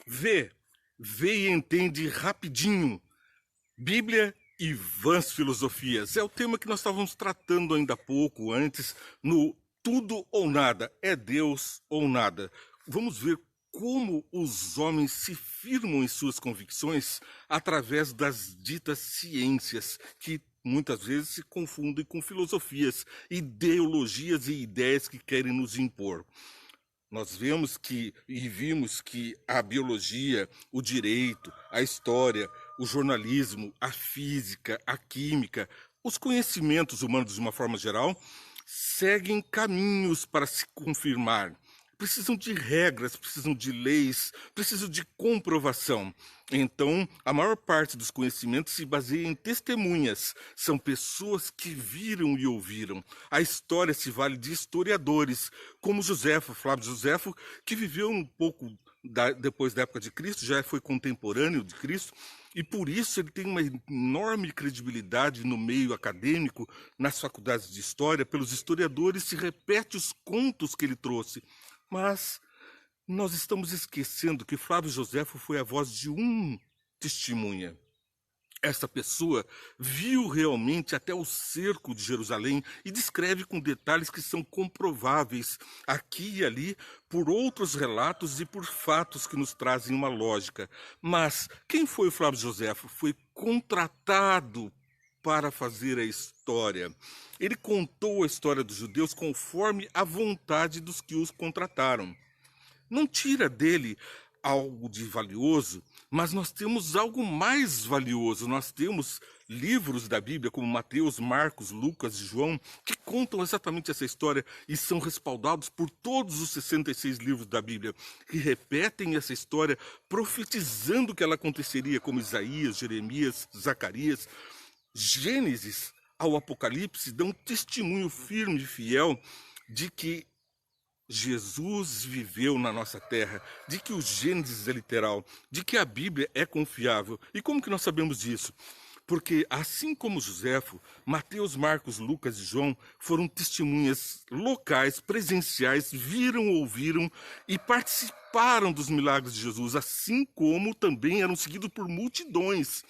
Vê, vê e entende rapidinho. Bíblia e vãs filosofias. É o tema que nós estávamos tratando ainda há pouco, antes, no tudo ou nada. É Deus ou nada. Vamos ver como os homens se firmam em suas convicções através das ditas ciências, que muitas vezes se confundem com filosofias, ideologias e ideias que querem nos impor. Nós vemos que e vimos que a biologia, o direito, a história, o jornalismo, a física, a química, os conhecimentos humanos de uma forma geral, seguem caminhos para se confirmar. Precisam de regras, precisam de leis, precisam de comprovação. Então, a maior parte dos conhecimentos se baseia em testemunhas. São pessoas que viram e ouviram. A história se vale de historiadores, como Joséfo, Flávio Joséfo, que viveu um pouco depois da época de Cristo, já foi contemporâneo de Cristo, e por isso ele tem uma enorme credibilidade no meio acadêmico, nas faculdades de história, pelos historiadores, se repete os contos que ele trouxe. Mas nós estamos esquecendo que Flávio Joséfo foi a voz de um testemunha. Essa pessoa viu realmente até o cerco de Jerusalém e descreve com detalhes que são comprováveis aqui e ali por outros relatos e por fatos que nos trazem uma lógica. Mas quem foi o Flávio Joséfo? Foi contratado para fazer a história. Ele contou a história dos judeus conforme a vontade dos que os contrataram. Não tira dele algo de valioso, mas nós temos algo mais valioso. Nós temos livros da Bíblia, como Mateus, Marcos, Lucas e João, que contam exatamente essa história e são respaldados por todos os 66 livros da Bíblia, que repetem essa história, profetizando que ela aconteceria, como Isaías, Jeremias, Zacarias. Gênesis ao Apocalipse dão um testemunho firme e fiel de que Jesus viveu na nossa terra, de que o Gênesis é literal, de que a Bíblia é confiável. E como que nós sabemos disso? Porque, assim como Joséfo, Mateus, Marcos, Lucas e João foram testemunhas locais, presenciais, viram, ouviram e participaram dos milagres de Jesus, assim como também eram seguidos por multidões.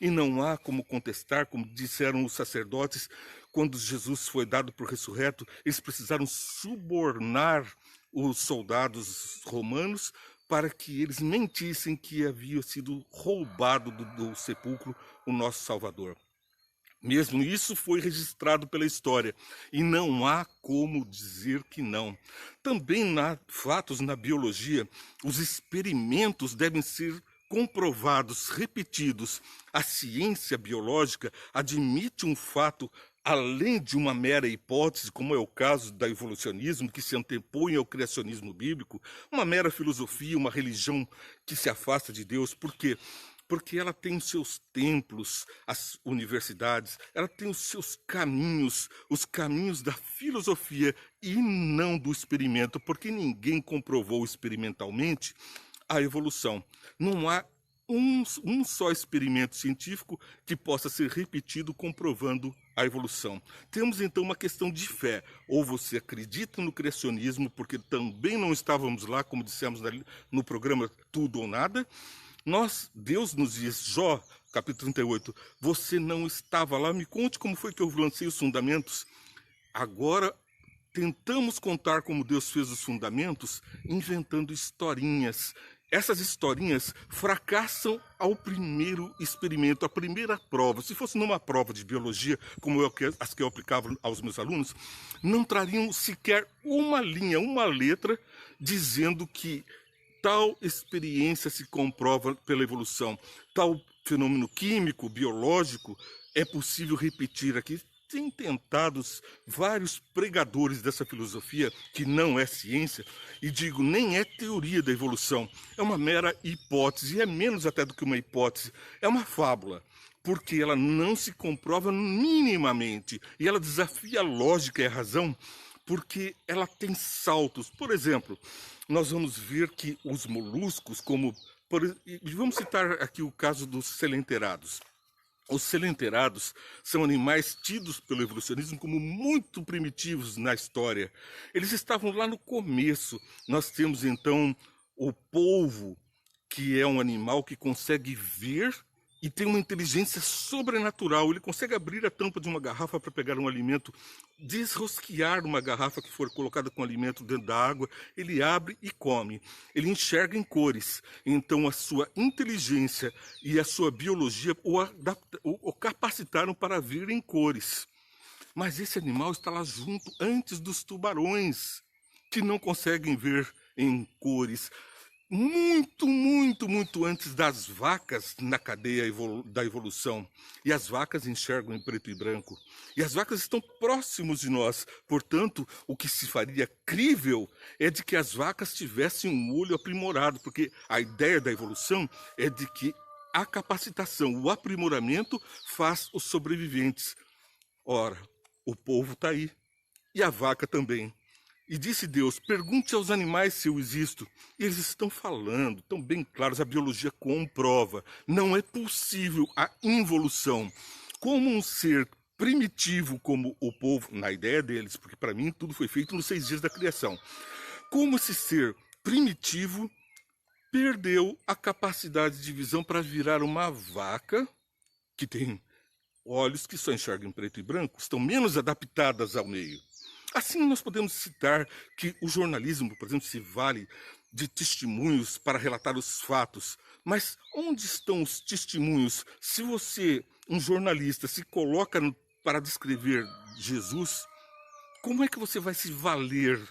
E não há como contestar, como disseram os sacerdotes, quando Jesus foi dado por ressurreto, eles precisaram subornar os soldados romanos para que eles mentissem que havia sido roubado do sepulcro o nosso Salvador. Mesmo isso foi registrado pela história e não há como dizer que não. Também há fatos na biologia, os experimentos devem ser comprovados, repetidos. A ciência biológica admite um fato além de uma mera hipótese, como é o caso do evolucionismo, que se antepõe ao criacionismo bíblico, uma mera filosofia, uma religião que se afasta de Deus. Por quê? Porque ela tem os seus templos, as universidades, ela tem os seus caminhos, os caminhos da filosofia e não do experimento, porque ninguém comprovou experimentalmente a evolução. Não há um só experimento científico que possa ser repetido comprovando a evolução. Temos então uma questão de fé. Ou você acredita no criacionismo, porque também não estávamos lá, como dissemos no programa Tudo ou Nada. Deus nos diz, Jó, capítulo 38, você não estava lá, me conte como foi que eu lancei os fundamentos. Agora tentamos contar como Deus fez os fundamentos, inventando historinhas. Essas historinhas fracassam ao primeiro experimento, à primeira prova. Se fosse numa prova de biologia, como as que eu aplicava aos meus alunos, não trariam sequer uma linha, uma letra, dizendo que tal experiência se comprova pela evolução, tal fenômeno químico, biológico, é possível repetir aqui. Tem tentado vários pregadores dessa filosofia, que não é ciência, e digo, nem é teoria da evolução, é uma mera hipótese, e é menos até do que uma hipótese, é uma fábula, porque ela não se comprova minimamente, e ela desafia a lógica e a razão, porque ela tem saltos. Por exemplo, nós vamos ver que os moluscos, vamos citar aqui o caso dos selenterados. Os selenterados são animais tidos pelo evolucionismo como muito primitivos na história. Eles estavam lá no começo. Nós temos então o polvo, que é um animal que consegue ver e tem uma inteligência sobrenatural. Ele consegue abrir a tampa de uma garrafa para pegar um alimento, desrosquear uma garrafa que for colocada com alimento dentro da água, ele abre e come. Ele enxerga em cores. Então a sua inteligência e a sua biologia o capacitaram para ver em cores. Mas esse animal está lá junto antes dos tubarões, que não conseguem ver em cores. Muito antes das vacas na cadeia da evolução. E as vacas enxergam em preto e branco. E as vacas estão próximos de nós. Portanto, o que se faria crível é de que as vacas tivessem um olho aprimorado, porque a ideia da evolução é de que a capacitação, o aprimoramento faz os sobreviventes. Ora, o povo está aí. E a vaca também. E disse Deus, pergunte aos animais se eu existo. E eles estão falando, estão bem claros, a biologia comprova. Não é possível a involução. Como um ser primitivo como o povo, na ideia deles, porque para mim tudo foi feito nos 6 dias da criação. Como esse ser primitivo perdeu a capacidade de visão para virar uma vaca que tem olhos que só enxergam em preto e branco, estão menos adaptadas ao meio. Assim, nós podemos citar que o jornalismo, por exemplo, se vale de testemunhos para relatar os fatos. Mas onde estão os testemunhos? Se você, um jornalista, se coloca para descrever Jesus, como é que você vai se valer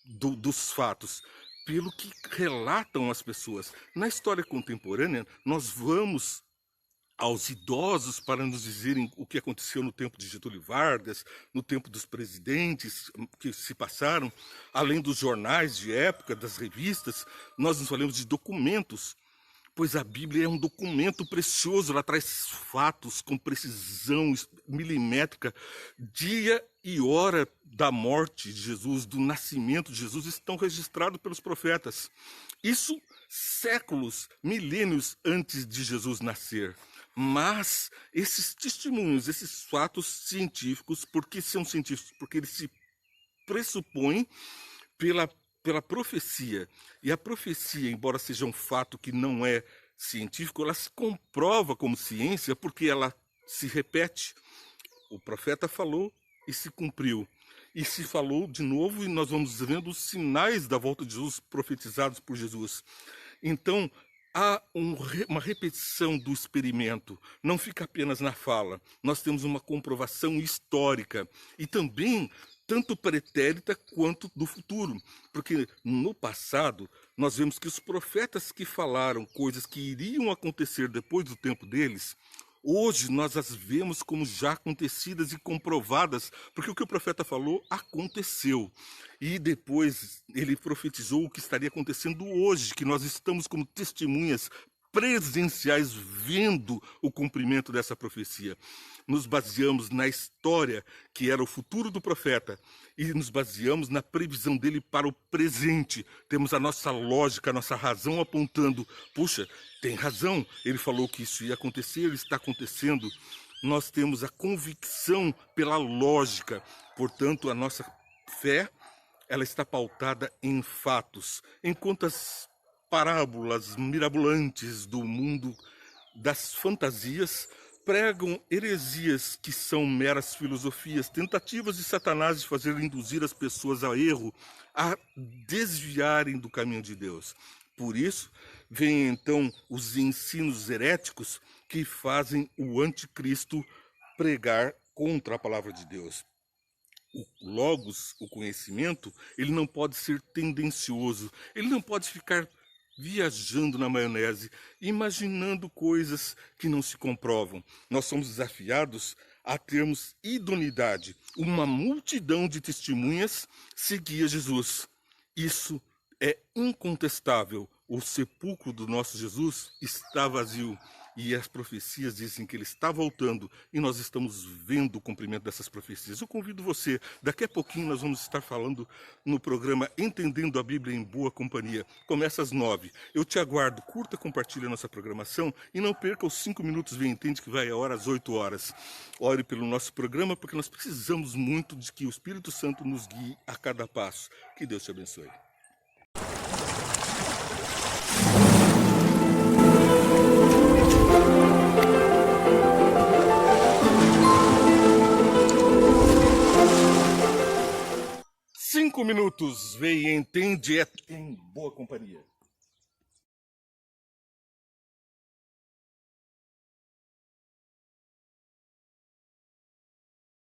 dos fatos? Pelo que relatam as pessoas. Na história contemporânea, nós vamos aos idosos para nos dizerem o que aconteceu no tempo de Getúlio Vargas, no tempo dos presidentes que se passaram, além dos jornais de época, das revistas, nós nos falamos de documentos, pois a Bíblia é um documento precioso, ela traz fatos com precisão milimétrica, dia e hora da morte de Jesus, do nascimento de Jesus, estão registrados pelos profetas. Isso séculos, milênios antes de Jesus nascer. Mas esses testemunhos, esses fatos científicos, por que são científicos? Porque eles se pressupõem pela profecia. E a profecia, embora seja um fato que não é científico, ela se comprova como ciência porque ela se repete. O profeta falou e se cumpriu. E se falou de novo e nós vamos vendo os sinais da volta de Jesus profetizados por Jesus. Então, há uma repetição do experimento, não fica apenas na fala. Nós temos uma comprovação histórica e também tanto pretérita quanto do futuro. Porque no passado, nós vemos que os profetas que falaram coisas que iriam acontecer depois do tempo deles, hoje nós as vemos como já acontecidas e comprovadas, porque o que o profeta falou aconteceu. E depois ele profetizou o que estaria acontecendo hoje, que nós estamos como testemunhas presenciais vendo o cumprimento dessa profecia. Nos baseamos na história, que era o futuro do profeta, e nos baseamos na previsão dele para o presente. Temos a nossa lógica, a nossa razão apontando, puxa, tem razão, ele falou que isso ia acontecer, ele está acontecendo. Nós temos a convicção pela lógica, portanto, a nossa fé, ela está pautada em fatos, enquanto as parábolas mirabolantes do mundo das fantasias pregam heresias que são meras filosofias, tentativas de Satanás de fazer induzir as pessoas a erro, a desviarem do caminho de Deus. Por isso, vêm então os ensinos heréticos que fazem o anticristo pregar contra a palavra de Deus. O logos, o conhecimento, ele não pode ser tendencioso, ele não pode ficar viajando na maionese, imaginando coisas que não se comprovam. Nós somos desafiados a termos idoneidade. Uma multidão de testemunhas seguia Jesus. Isso é incontestável. O sepulcro do nosso Jesus está vazio. E as profecias dizem que ele está voltando e nós estamos vendo o cumprimento dessas profecias. Eu convido você, daqui a pouquinho nós vamos estar falando no programa Entendendo a Bíblia em Boa Companhia. Começa às 9. Eu te aguardo, curta, compartilhe a nossa programação e não perca os 5 minutos Vem Entende, que vai a hora às 8 horas. Ore pelo nosso programa, porque nós precisamos muito de que o Espírito Santo nos guie a cada passo. Que Deus te abençoe. 5 minutos. Vê e entende, é em boa companhia.